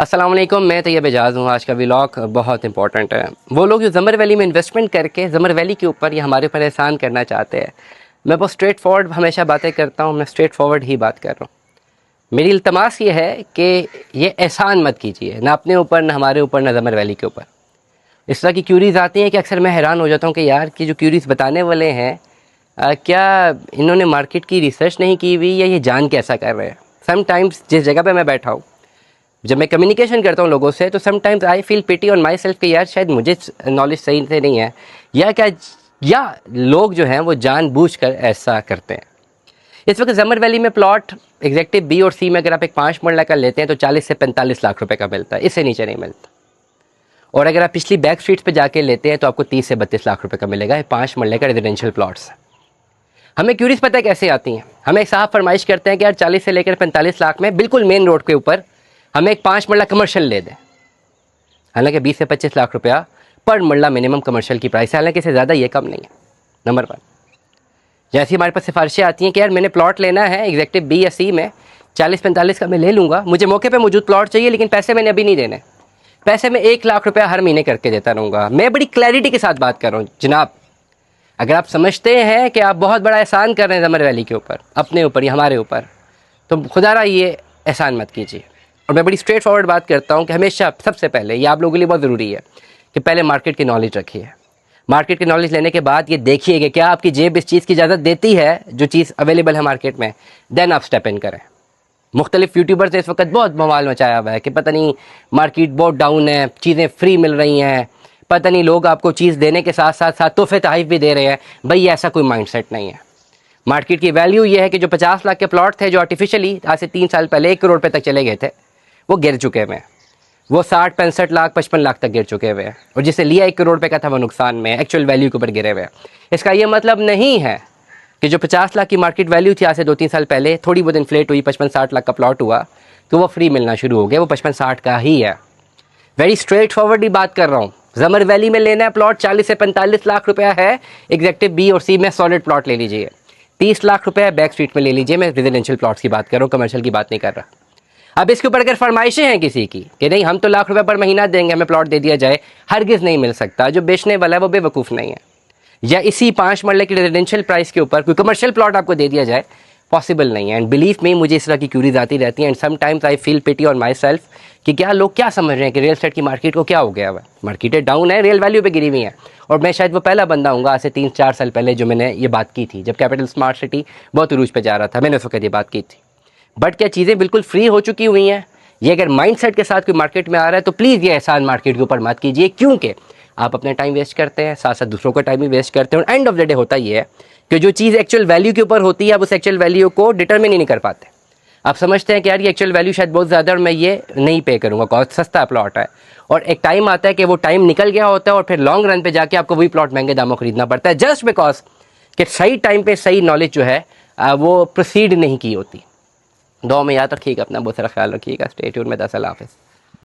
अस्सलाम वालेकुम, मैं तैयब एजाज़ हूँ। आज का व्लॉग बहुत इंपॉर्टेंट है। वो लोग जो ज़मर वैली में इन्वेस्टमेंट करके ज़मर वैली के ऊपर या हमारे ऊपर एहसान करना चाहते हैं, मैं बहुत स्ट्रेट फॉरवर्ड हमेशा बातें करता हूँ। मैं स्ट्रेट फॉरवर्ड ही बात कर रहा हूँ। मेरी इल्तमास ये है कि ये एहसान मत कीजिए, ना अपने ऊपर, ना हमारे ऊपर, ना ज़मर वैली के ऊपर। इस तरह की क्यूरीज़ आती हैं कि अक्सर मैं हैरान हो जाता हूँ कि यार कि जो क्यूरीज़ बताने वाले हैं क्या इन्होंने मार्केट की रिसर्च नहीं की हुई या ये जान के ऐसा कर रहे हैं। समटाइम्स जिस जगह पे मैं बैठा हूँ, जब मैं कम्युनिकेशन करता हूँ लोगों से, तो sometimes I feel pity on myself कि यार शायद मुझे नॉलेज सही से नहीं है, या लोग जो हैं वो जानबूझकर ऐसा करते हैं। इस वक्त ज़मर वैली में प्लॉट एग्जेक्टिव बी और सी में अगर आप एक 5 मरला का लेते हैं तो 40 से 45 लाख रुपए का मिलता है, इससे नीचे नहीं मिलता। और अगर आप पिछली बैक स्ट्रीट्स पे जाके लेते हैं तो आपको 30 से 32 लाख रुपए का मिलेगा। ये 5 मरले का रेजिडेंशियल प्लॉट्स। हमें क्यूरीज पता है कैसे आती हैं। हमें एक साहब फरमाइश करते हैं कि यार 40 से लेकर 45 लाख में बिल्कुल मेन रोड के ऊपर हमें एक 5 मरला कमर्शियल ले दें। हालांकि 20 से 25 लाख रुपया पर मरला मिनिमम कमर्शियल की प्राइस है, हालांकि इससे ज़्यादा ये कम नहीं है। नंबर 1, जैसी हमारे पास सिफारिशें आती हैं कि यार मैंने प्लॉट लेना है एग्जेक्टिव बी या सी में, 40-45 का मैं ले लूँगा, मुझे मौके पे मौजूद प्लॉट चाहिए, लेकिन पैसे मैंने अभी नहीं देने। पैसे मैं 1 लाख रुपया हर महीने करके देता रहूँगा। मैं बड़ी क्लैरिटी के साथ बात कर रहा हूँ जनाब। अगर आप समझते हैं कि आप बहुत बड़ा एहसान कर रहे हैं ज़मर वैली के ऊपर, अपने ऊपर या हमारे ऊपर, तो खुदारा ये एहसान मत कीजिए। और मैं बड़ी स्ट्रेट फॉरवर्ड बात करता हूँ कि हमेशा सबसे पहले ये आप लोगों के लिए बहुत ज़रूरी है कि पहले मार्केट की नॉलेज रखिए। मार्केट की नॉलेज लेने के बाद ये देखिए कि क्या आपकी जेब इस चीज़ की इजाज़त देती है, जो चीज़ अवेलेबल है मार्केट में, देन आप स्टेप इन करें। मुख्तलिफ यूट्यूबर्स ने इस वक्त बहुत बवाल मचाया हुआ है कि पता नहीं मार्केट बहुत डाउन है, चीज़ें फ्री मिल रही हैं, पता नहीं लोग आपको चीज़ देने के साथ साथ तोहफे तहफ़ भी दे रहे हैं। भाई ऐसा कोई माइंडसेट नहीं है। मार्केट की वैल्यू ये है कि जो 50 लाख के प्लॉट थे जो आर्टिफिशियली आज से 3 साल पहले 1 करोड़ रुपये तक चले गए थे, वो गिर चुके हुए हैं। वो 60-65 लाख 55 लाख तक गिर चुके हुए हैं। और जिसे लिया 1 करोड़ रुपये का था वो नुकसान में, एक्चुअल वैल्यू के ऊपर गिरे हुए हैं। इसका ये मतलब नहीं है कि जो 50 लाख की मार्केट वैल्यू थी आज से 2-3 साल पहले, थोड़ी बहुत इन्फ्लेट हुई, 55-60 लाख का प्लॉट हुआ तो वो फ्री मिलना शुरू हो गया। वो 55-60 का ही है। वेरी स्ट्रेट फॉरवर्ड ही बात कर रहा हूँ। ज़मर वैली में लेना है प्लॉट 40 से 45 लाख रुपया है, एग्जेक्टिव बी और सी में सॉलिड प्लॉट ले लीजिए। 30 लाख रुपये बैक स्ट्रीट में ले लीजिए। मैं रेजिडेंशियल प्लॉट्स की बात कर रहा हूँ, कमर्शियल की बात नहीं कर रहा। अब इसके ऊपर अगर फरमाइशें हैं किसी की कि नहीं हम तो लाख रुपए पर महीना देंगे, हमें प्लॉट दे दिया जाए, हरगिज़ नहीं मिल सकता। जो बेचने वाला है वो बेवकूफ़ नहीं है। या इसी 5 मरले की रेजिडेंशियल प्राइस के ऊपर कोई कमर्शियल प्लॉट आपको दे दिया जाए, पॉसिबल नहीं है। एंड बिलीव मी, मुझे इस तरह की क्यूरीज आती रहती हैं। And sometimes I feel pity on myself कि क्या लोग क्या समझ रहे हैं कि रियल एस्टेट की मार्केट को क्या हो गया हुआ है। मार्केटें डाउन है, रियल वैल्यू पे गिरी हुई है। और मैं शायद वो पहला बंदा हूँ आज से 3-4 साल पहले जो मैंने ये बात की थी, जब कैपिटल स्मार्ट सिटी बहुत उरूज पे जा रहा था, मैंने उस वक्त ये बात की थी। बट क्या चीज़ें बिल्कुल फ्री हो चुकी हुई हैं? ये अगर माइंडसेट के साथ कोई मार्केट में आ रहा है तो प्लीज़ ये एहसान मार्केट के ऊपर मत कीजिए, क्योंकि आप अपना टाइम वेस्ट करते हैं, साथ साथ दूसरों का टाइम भी वेस्ट करते हैं। और एंड ऑफ द डे होता ये है कि जो चीज़ एक्चुअल वैल्यू के ऊपर होती है, आप उस एक्चुअल वैल्यू को डिटरमिन ही नहीं कर पाते। आप समझते हैं कि यार ये एक्चुअल वैल्यू शायद बहुत ज़्यादा है और मैं ये नहीं पे करूँगा, कॉस्ट सस्ता प्लॉट है। और एक टाइम आता है कि वो टाइम निकल गया होता है और फिर लॉन्ग रन पे जाके आपको वही प्लॉट महंगे दामों खरीदना पड़ता है, जस्ट बिकॉज कि सही टाइम पे सही नॉलेज जो है वो प्रोसीड नहीं की होती। दुआ में याद रखिएगा, अपना बहुत सारा ख्याल रखिएगा। स्टे ट्यून्ड में। अल्लाह हाफ़िज़।